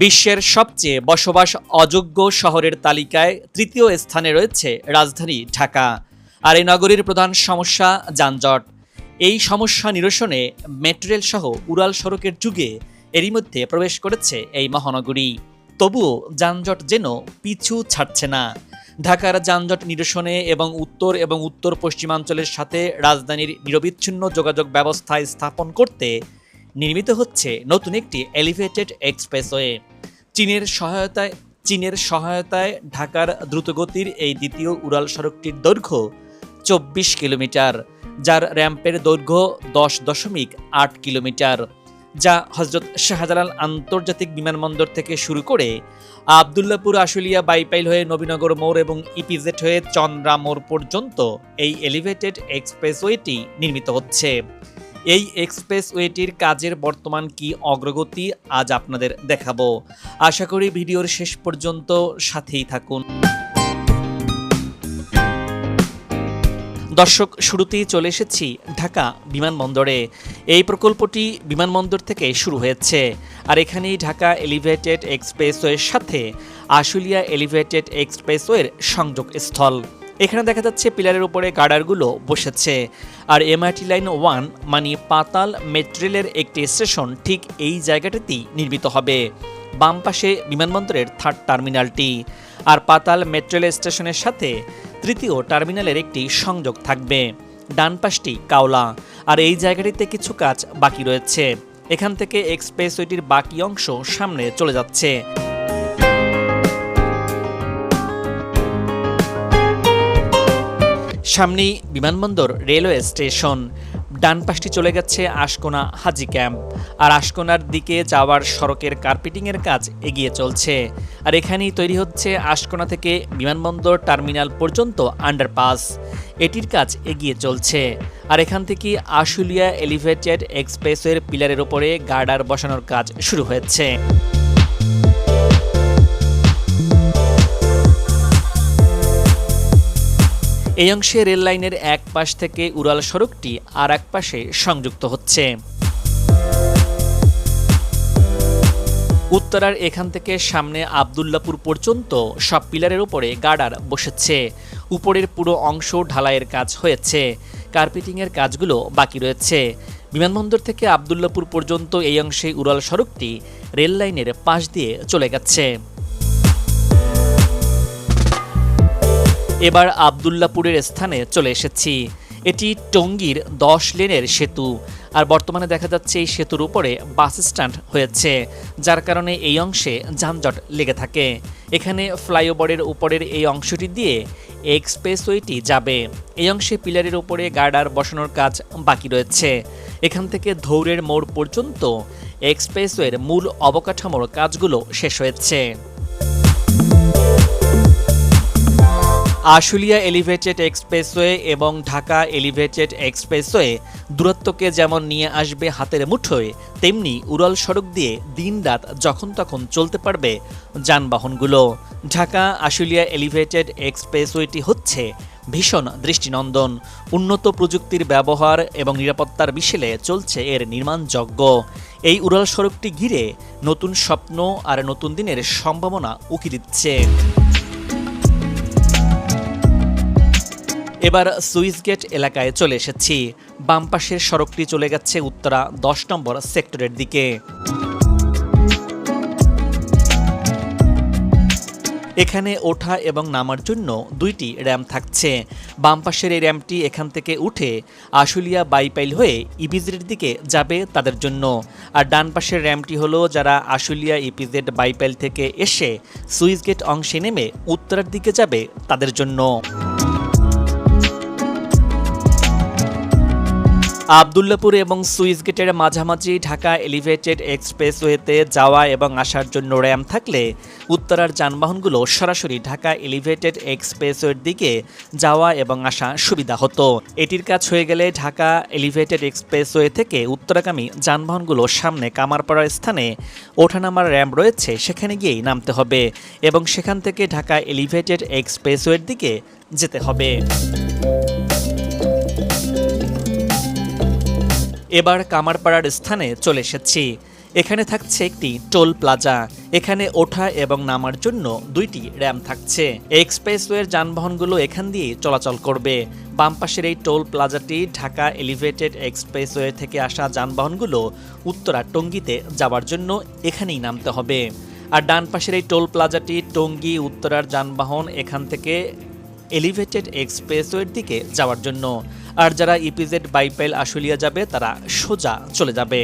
বিশ্বের সবচেয়ে বসবাস অযোগ্য শহরের তালিকায় তৃতীয় স্থানে রয়েছে রাজধানী ঢাকা। আর এই নগরীর প্রধান সমস্যা যানজট। এই সমস্যা নিরসনে মেট্রো রেল সহ উড়াল সড়কের যুগে এরই মধ্যে প্রবেশ করেছে এই মহানগরী। তবুও যানজট যেন পিছু ছাড়ছে না। ঢাকার যানজট নিরসনে এবং উত্তর পশ্চিমাঞ্চলের সাথে রাজধানীর নিরবিচ্ছিন্ন যোগাযোগ ব্যবস্থা স্থাপন করতে নির্মিত হচ্ছে নতুন একটি এলিভেটেড এক্সপ্রেসওয়ে। চীনের সহায়তায় ঢাকার দ্রুতগতির এই দ্বিতীয় উড়াল সড়কটির দৈর্ঘ্য ২৪ কিলোমিটার, যার র্যাম্পের দৈর্ঘ্য ১০.৮ কিলোমিটার, যা হযরত শাহজালাল আন্তর্জাতিক বিমানবন্দর থেকে শুরু করে আবদুল্লাপুর আশুলিয়া বাইপাইল হয়ে নবীনগর মোড় এবং ইপিজেড হয়ে চন্দ্রা মোড় পর্যন্ত এই এলিভেটেড এক্সপ্রেসওয়েটি নির্মিত হচ্ছে। এই এক্সপ্রেসওয়েটির কাজের বর্তমান কি অগ্রগতি আজ আপনাদের দেখাবো। আশা করি ভিডিওর শেষ পর্যন্ত সাথেই থাকুন। দর্শক, শুরুতেই চলে এসেছি ঢাকা বিমানবন্দরে। এই প্রকল্পটি বিমানবন্দর থেকে শুরু হয়েছে, আর এখানেই ঢাকা এলিভেটেড এক্সপ্রেসওয়ের সাথে আশুলিয়া এলিভেটেড এক্সপ্রেসওয়ের সংযোগ স্থল। এখানে দেখা যাচ্ছে পিলারের উপরে গার্ডারগুলো বসেছে, আর এমআরটি লাইন 1 মানে পাতাল মেট্রো রেলের একটি স্টেশন ঠিক এই জায়গাটাতেই নির্মিত হবে। বাম পাশে বিমানবন্দরের 3rd টার্মিনালটি, আর পাতাল মেট্রো রেল স্টেশনের সাথে তৃতীয় টার্মিনালের একটি সংযোগ থাকবে। ডান পাশটি কাওলা, আর এই জায়গাটিতে কিছু কাজ বাকি রয়েছে। এখান থেকে এক্সপ্রেসওয়েটির বাকি অংশ সামনে চলে যাচ্ছে। সামনেই বিমানবন্দর রেলওয়ে স্টেশন। ডান পাশটি চলে গেছে আশকোনা হাজি ক্যাম্প, আর আশকোনার দিকে যাওয়ার সড়কের কার্পেটিংয়ের কাজ এগিয়ে চলছে। আর এখানেই তৈরি হচ্ছে আশকোনা থেকে বিমানবন্দর টার্মিনাল পর্যন্ত আন্ডারপাস, এটির কাজ এগিয়ে চলছে। আর এখান থেকে আশুলিয়া এলিভেটেড এক্সপ্রেসওয়ের পিলারের ওপরে গার্ডার বসানোর কাজ শুরু হয়েছে। এই অংশে রেল লাইনের এক পাশ থেকে উড়াল সড়কটি আর এক পাশে সংযুক্ত হচ্ছে। উত্তরার এখান থেকে সামনে আবদুল্লাপুর পর্যন্ত সব পিলারের উপরে গার্ডার বসেছে। উপরের পুরো অংশ ঢালাইয়ের কাজ হয়েছে, কার্পেটিংয়ের কাজগুলো বাকি রয়েছে। বিমানবন্দর থেকে আবদুল্লাপুর পর্যন্ত এই অংশে উড়াল সড়কটি রেল লাইনের পাশ দিয়ে চলে গেছে। এবার আবদুল্লাপুরের স্থানে চলে এসেছি। এটি টঙ্গীর 10 লেনের সেতু, আর বর্তমানে দেখা যাচ্ছে এই সেতুর উপরে বাস স্ট্যান্ড হয়েছে, যার কারণে এই অংশে যানজট লেগে থাকে। এখানে ফ্লাইওভারের উপরের এই অংশটি দিয়ে এক্সপ্রেসওয়েটি যাবে। এই অংশে পিলারের উপরে গার্ডার বসানোর কাজ বাকি রয়েছে। এখান থেকে ধৌরের মোড় পর্যন্ত এক্সপ্রেসওয়ের মূল অবকাঠামোর কাজগুলো শেষ হয়েছে। আশুলিয়া এলিভেটেড এক্সপ্রেসওয়ে এবং ঢাকা এলিভেটেড এক্সপ্রেসওয়ে দূরত্বকে যেমন নিয়ে আসবে হাতের মুঠোয়, তেমনি উড়াল সড়ক দিয়ে দিনরাত যখন তখন চলতে পারবে যানবাহনগুলো। ঢাকা আশুলিয়া এলিভেটেড এক্সপ্রেসওয়েটি হচ্ছে ভীষণ দৃষ্টিনন্দন। উন্নত প্রযুক্তির ব্যবহার এবং নিরাপত্তার বিশেলে চলছে এর নির্মাণযজ্ঞ। এই উড়াল সড়কটি ঘিরে নতুন স্বপ্ন আর নতুন দিনের সম্ভাবনা উকি দিচ্ছে। এবার সুইস গেট এলাকায় চলে এসেছি। বাম পাশের সড়কটি চলে গেছে উত্তরা 10 নম্বর সেক্টরের দিকে। এখানে ওঠা এবং নামার জন্য 2টি র্যাম্প থাকছে। বাম পাশের এই র্যাম্পটি এখান থেকে উঠে আশুলিয়া বাইপাইল হয়ে ইপিজেডের দিকে যাবে তাদের জন্য, আর ডান পাশের র্যাম্পটি হলো যারা আশুলিয়া ইপিজেড বাইপাইল থেকে এসে সুইস গেট অংশে নেমে উত্তরার দিকে যাবে তাদের জন্য। আবদুল্লাপুর এবং সুইস গেটের মাঝামাঝি ঢাকা এলিভেটেড এক্সপ্রেসওয়েতে যাওয়া এবং আসার জন্য র্যাম্প থাকলে উত্তরার যানবাহনগুলো সরাসরি ঢাকা এলিভেটেড এক্সপ্রেসওয়ের দিকে যাওয়া এবং আসা সুবিধা হতো। এটির কাজ হয়ে গেলে ঢাকা এলিভেটেড এক্সপ্রেসওয়ে থেকে উত্তরাগামী যানবাহনগুলো সামনে কামারপাড়ার স্থানে ওঠানামার র্যাম্প রয়েছে, সেখানে গিয়েই নামতে হবে এবং সেখান থেকে ঢাকা এলিভেটেড এক্সপ্রেসওয়ের দিকে যেতে হবে। এবার কামারপাড়ার স্থানে চলে এসেছি। এখানে থাকছে একটি টোল প্লাজা। এখানে ওঠা এবং নামার জন্য 2টি র্যাম্প থাকছে। এক্সপ্রেসওয়ের যানবাহনগুলো এখান দিয়ে চলাচল করবে। বাম পাশের এই টোল প্লাজাটি ঢাকা এলিভেটেড এক্সপ্রেসওয়ে থেকে আসা যানবাহনগুলো উত্তরা টঙ্গীতে যাওয়ার জন্য এখানেই নামতে হবে। আর ডান পাশের এই টোল প্লাজাটি টঙ্গী উত্তরার যানবাহন এখান থেকে এলিভেটেড এক্সপ্রেসওয়ের দিকে যাওয়ার জন্য। আর যারা ইপিজেড বাইপাইল আশুলিয়া যাবে তারা সোজা চলে যাবে।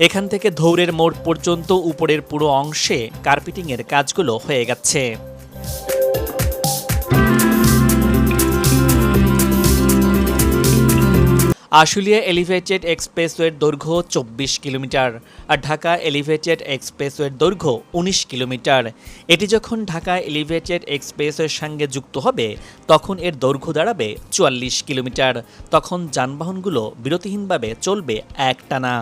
এখান থেকে ধৌরের মোড় পর্যন্ত উপরের পুরো অংশে কার্পেটিংয়ের কাজগুলো হয়ে গেছে। আশুলিয়া এলিভেটেড এক্সপ্রেসওয়ের দৈর্ঘ্য 24 কিলোমিটার আর ঢাকা এলিভেটেড এক্সপ্রেসওয়ের দৈর্ঘ্য 19 কিলোমিটার। এটি যখন ঢাকা এলিভেটেড এক্সপ্রেসওয়ের সঙ্গে যুক্ত হবে তখন এর দৈর্ঘ্য দাঁড়াবে 44 কিলোমিটার। তখন যানবাহনগুলো বিরতিহীনভাবে চলবে একটানা।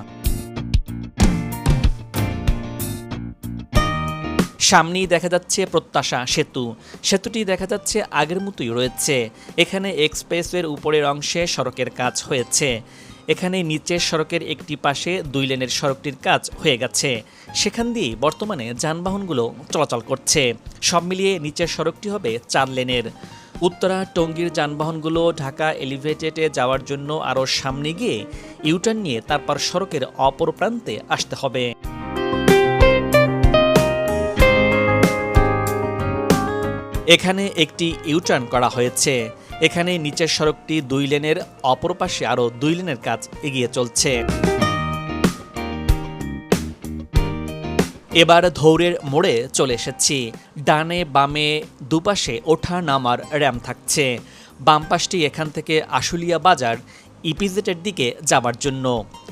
সামনেই দেখা যাচ্ছে প্রত্যাশা সেতু। সেতুটি দেখা যাচ্ছে আগের মতোই রয়েছে। এখানে এক্সপ্রেসওয়ের উপরের অংশে সড়কের কাজ হয়েছে। এখানে নিচের সড়কের একটি পাশে 2 লেনের সড়কটির কাজ হয়ে গেছে। সেখান দিয়ে বর্তমানে যানবাহনগুলো চলাচল করছে। সব মিলিয়ে নিচের সড়কটি হবে 4 লেনের। উত্তরা টঙ্গীর যানবাহনগুলো ঢাকা এলিভেটেডে যাওয়ার জন্য আরও সামনে গিয়ে ইউটার্ন নিয়ে তারপর সড়কের অপর প্রান্তে আসতে হবে। এখানে একটি ইউটার্ন করা হয়েছে। এখানে নিচের সড়কটি 2 লেনের, অপর পাশে আরও 2 লেনের কাজ এগিয়ে চলছে। এবার ধৌরের মোড়ে চলে এসেছি। ডানে বামে দুপাশে ওঠা নামার র্যাম্প থাকছে। বাম পাশটি এখান থেকে আশুলিয়া বাজার ইপিজেডের দিকে যাবার জন্য,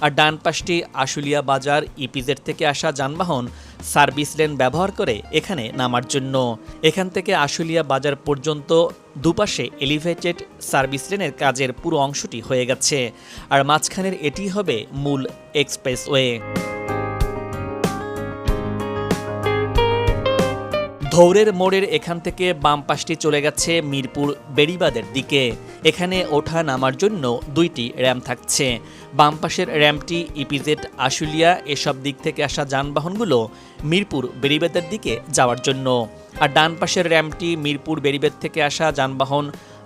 আর ডান পাশটি আশুলিয়া বাজার ইপিজেড থেকে আসা যানবাহন সার্ভিস লেন ব্যবহার করে এখানে নামার জন্য। এখান থেকে আশুলিয়া বাজার পর্যন্ত দুপাশে এলিভেটেড সার্ভিস লেনের কাজের পুরো অংশটি হয়ে গেছে। আর মাঝখানের এটি হবে মূল এক্সপ্রেসওয়ে। ধৌরের মোড়ের এখান থেকে বাম পাশটি চলে গেছে মিরপুর বেড়িবাঁধের দিকে। এখানে ওঠা নামার জন্য 2টি র্যাম্প থাকছে। বাম পাশের র্যাম্পটি ইপিজেড আশুলিয়া এসব দিক থেকে আসা যানবাহনগুলো মিরপুর বেড়িবাঁধের দিকে যাওয়ার জন্য। আর ডান পাশের র্যাম্পটি মিরপুর বেড়িবাঁধ থেকে আসা যানবাহন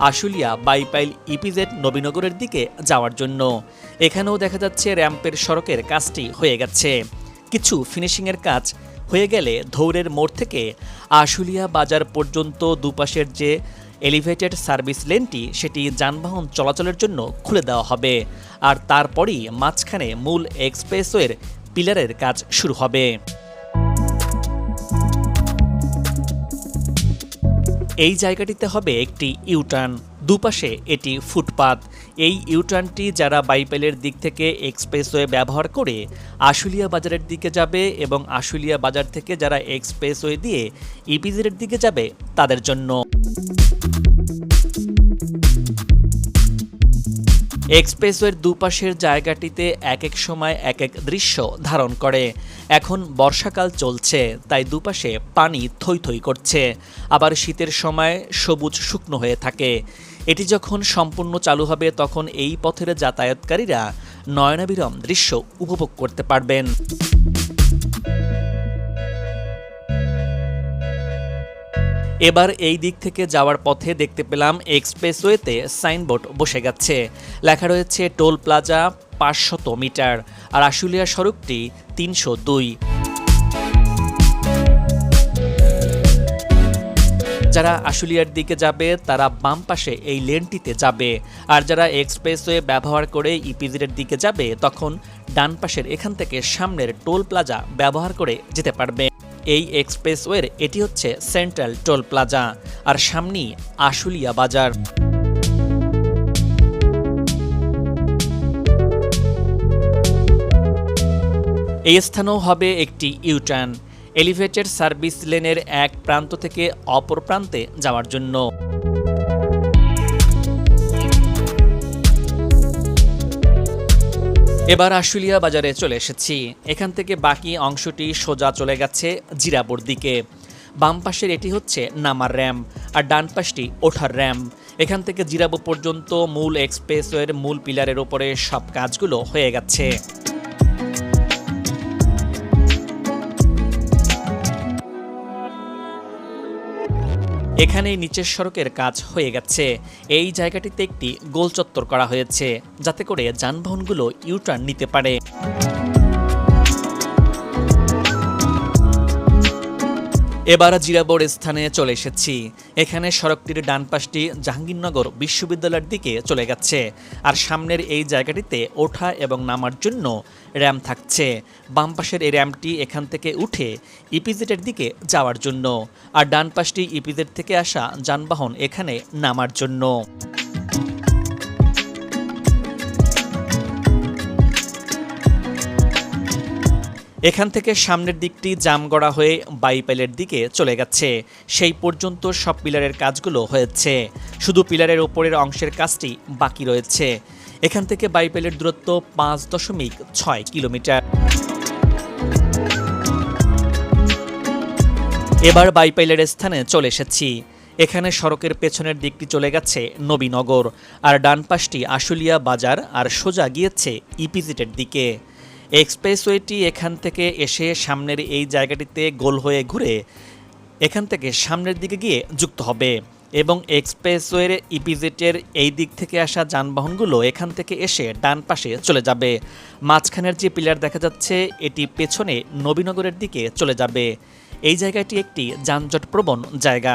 আশুলিয়া বাইপাইল ইপিজেড নবীনগরের দিকে যাওয়ার জন্য। এখানেও দেখা যাচ্ছে র্যাম্পের সড়কের কাজটি হয়ে গেছে। কিছু ফিনিশিংয়ের কাজ হয়ে গেলে ধৌরের মোড় থেকে আশুলিয়া বাজার পর্যন্ত দুপাশের যে এলিভেটেড সার্ভিস লেনটি সেটি যানবাহন চলাচলের জন্য খুলে দেওয়া হবে। আর তারপরই মাঝখানে মূল এক্সপ্রেসওয়ের পিলারের কাজ শুরু হবে। এই জায়গাটিতে হবে একটি ইউটার্ন, দুপাশে এটি ফুটপাত। এই ইউটার্নটি যারা বাইপাইলের দিক থেকে এক্সপ্রেসওয়ে ব্যবহার করে আশুলিয়া বাজারের দিকে যাবে এবং আশুলিয়া বাজার থেকে যারা এক্সপ্রেসওয়ে দিয়ে ইপিজেডের দিকে যাবে তাদের জন্য। এক্সপ্রেসওয়ের দুপাশের জায়গাটিতে এক এক সময় এক এক দৃশ্য ধারণ করে। এখন বর্ষাকাল চলছে, তাই দুপাশে পানি থই থই করছে। আবার শীতের সময় সবুজ শুকনো হয়ে থাকে। এটি যখন সম্পূর্ণ চালু হবে তখন এই পথের যাতায়াতকারীরা নয়নাবিরম দৃশ্য উপভোগ করতে পারবেন। এবার এই দিক থেকে যাওয়ার পথে দেখতে পেলাম এক্সপ্রেসওয়েতে সাইনবোর্ড বসে গেছে। লেখা রয়েছে টোল প্লাজা 500 মিটার আর আশুলিয়া সড়কটি 302। যারা আশুলিয়ার দিকে যাবে তারা বাম পাশে এই লেনটিতে যাবে, আর যারা এক্সপ্রেসওয়ে ব্যবহার করে ইপিজেডের দিকে যাবে তখন ডান পাশের এখান থেকে সামনের টোল প্লাজা ব্যবহার করে যেতে পারবে। এই এক্সপ্রেসওয়ের এটি হচ্ছে সেন্ট্রাল টোল প্লাজা, আর সামনেই আশুলিয়া বাজার। এই স্থানেও হবে একটি ইউটার্ন এলিভেটেড সার্ভিস লেনের এক প্রান্ত থেকে অপর প্রান্তে যাওয়ার জন্য। এবার আশুলিয়া বাজারে চলে এসেছি। এখান থেকে বাকি অংশটি সোজা চলে গেছে জিরাবোর দিকে। বাম পাশের এটি হচ্ছে নামার র্যাম্প আর ডান পাশটি ওঠার র্যাম্প। এখান থেকে জিরাবো পর্যন্ত মূল এক্সপ্রেসওয়ের মূল পিলারের ওপরে সব কাজগুলো হয়ে গেছে। এখানেই নিচের সড়কের কাজ হয়ে গেছে। এই জায়গাটিতে একটি গোল চত্বর করা হয়েছে যাতে করে যানবাহনগুলো ইউটার্ন নিতে পারে। এবার জিরাবোর স্থানে চলে এসেছি। এখানে সড়কটির ডান পাশটি জাহাঙ্গীরনগর বিশ্ববিদ্যালয়ের দিকে চলে গেছে, আর সামনের এই জায়গাটিতে ওঠা এবং নামার জন্য র্যাম্প থাকছে। বাম পাশের এই র্যাম্পটি এখান থেকে উঠে ইপিজেডের দিকে যাওয়ার জন্য, আর ডান পাশটি ইপিজেড থেকে আসা যানবাহন এখানে নামার জন্য। এখান থেকে সামনের দিকটি জামগড়া হয়ে বাইপাইলের দিকে চলে গেছে। সেই পর্যন্ত সব পিলারের কাজগুলো হয়েছে, শুধু পিলারের ওপরের অংশের কাজটি বাকি রয়েছে। এখান থেকে বাইপাইলের দূরত্ব 5.6 কিলোমিটার। এবার বাইপাইলের স্থানে চলে এসেছি। এখানে সড়কের পেছনের দিকটি চলে গেছে নবীনগর, আর ডান পাশটি আশুলিয়া বাজার, আর সোজা গিয়েছে ইপিজেডের দিকে। এক্সপ্রেসওয়েটি এখান থেকে এসে সামনের এই জায়গাটিতে গোল হয়ে ঘুরে এখান থেকে সামনের দিকে গিয়ে যুক্ত হবে, এবং এক্সপ্রেসওয়ের ইপিজেডের এই দিক থেকে আসা যানবাহনগুলো এখান থেকে এসে ডান পাশে চলে যাবে। মাঝখানের যে পিলার দেখা যাচ্ছে এটি পেছনে নবীনগরের দিকে চলে যাবে। এই জায়গাটি একটি যানজটপ্রবণ জায়গা।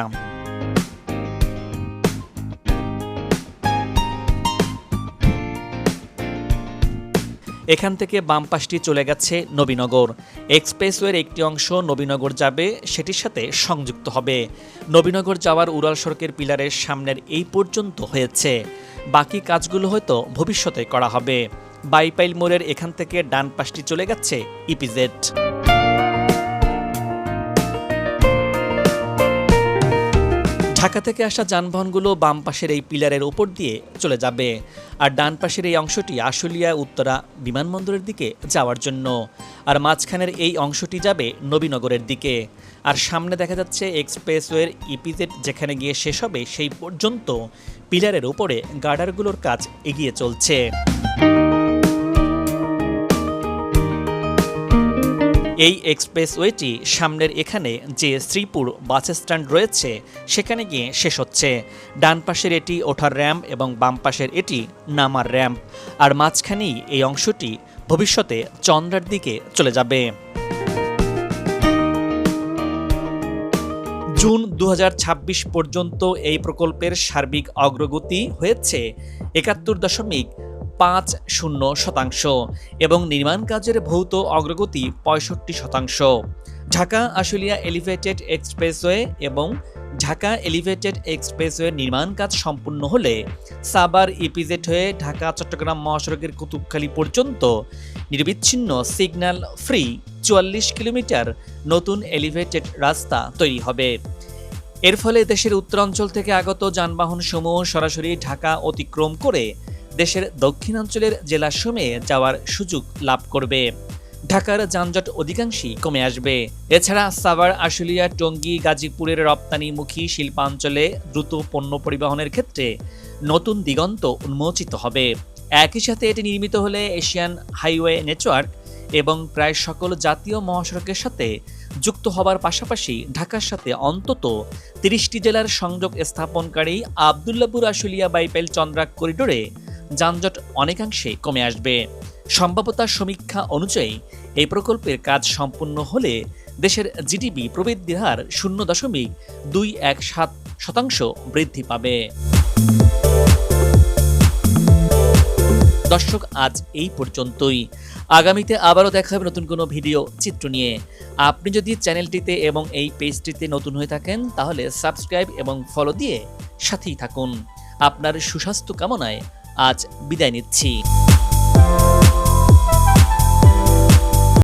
এখান থেকে বাম পাশটি চলে গেছে নবীনগর। এক্সপ্রেসওয়ের একটি অংশ নবীনগর যাবে, সেটির সাথে সংযুক্ত হবে। নবীনগর যাওয়ার উড়াল সড়কের পিলারের সামনের এই পর্যন্ত হয়েছে, বাকি কাজগুলো হয়তো ভবিষ্যতে করা হবে। বাইপাইল মোড়ের এখান থেকে ডান পাশটি চলে গেছে ইপিজেড। ঢাকা থেকে আসা যানবাহনগুলো বাম পাশের এই পিলারের উপর দিয়ে চলে যাবে, আর ডান পাশের এই অংশটি আশুলিয়া উত্তরা বিমানবন্দরের দিকে যাওয়ার জন্য, আর মাঝখানের এই অংশটি যাবে নবীনগরের দিকে। আর সামনে দেখা যাচ্ছে এক্সপ্রেসওয়ের ইপিজেড যেখানে গিয়ে শেষ হবে সেই পর্যন্ত পিলারের উপরে গার্ডারগুলোর কাজ এগিয়ে চলছে। এই এক্সপ্রেসওয়েটি সামনের এখানে যে শ্রীপুর বাস স্ট্যান্ড রয়েছে সেখানে গিয়ে শেষ হচ্ছে। ডান পাশের এটি ওঠার র্যাম্প এবং বাম পাশের এটি নামার র্যাম্প, আর মাঝখানেই এই অংশটি ভবিষ্যতে চন্দ্রার দিকে চলে যাবে। জুন 2026 পর্যন্ত এই প্রকল্পের সার্বিক অগ্রগতি হয়েছে 71.50% এবং নির্মাণ কাজের ভৌত অগ্রগতি 65%। ঢাকা আশুলিয়া এলিভেটেড এক্সপ্রেসওয়ে এবং ঢাকা এলিভেটেড এক্সপ্রেসওয়ে নির্মাণ কাজ সম্পূর্ণ হলে সাভার ইপিজেড হয়ে ঢাকা চট্টগ্রাম মহাসড়কের কুতুবখালী পর্যন্ত নিরবিচ্ছিন্ন সিগন্যাল ফ্রি 44 কিলোমিটার নতুন এলিভেটেড রাস্তা তৈরি হবে। এর ফলে দেশের উত্তরাঞ্চল থেকে আগত যানবাহন সমূহ সরাসরি ঢাকা অতিক্রম করে দেশের দক্ষিণাঞ্চলের জেলাসমূহে যাওয়ার সুযোগ লাভ করবে। ঢাকার যানজট অধিকাংশই কমে আসবে। এছাড়া সাভার, আশুলিয়া, টঙ্গী, গাজীপুরের রপ্তানিমুখী শিল্পাঞ্চলে দ্রুত পণ্য পরিবহনের ক্ষেত্রে নতুন দিগন্ত উন্মোচিত হবে। একই সাথে এটি নির্মিত হলে এশিয়ান হাইওয়ে নেটওয়ার্ক এবং প্রায় সকল জাতীয় মহাসড়কের সাথে যুক্ত হবার পাশাপাশি ঢাকার সাথে অন্তত 30টি জেলার সংযোগ স্থাপনকারী আবদুল্লাপুর আশুলিয়া বাইপাইল চন্দ্রা করিডোরে যানজট অনেকাংশে কমে আসবে। সম্ভাব্যতা সমীক্ষা অনুযায়ী এই প্রকল্পের কাজ সম্পূর্ণ হলে দেশের জিডিপি প্রবৃদ্ধির হার 0.217% বৃদ্ধি পাবে। দর্শক, আজ এই পর্যন্তই। আগামীতে আবারও দেখা হবে নতুন কোনো ভিডিও চিত্র নিয়ে। আপনি যদি চ্যানেলটিতে এবং এই পেজটিতে নতুন হয়ে থাকেন তাহলে সাবস্ক্রাইব এবং ফলো দিয়ে সাথেই থাকুন। আপনার সুস্বাস্থ্য কামনায় আজ বিদায় নিচ্ছি।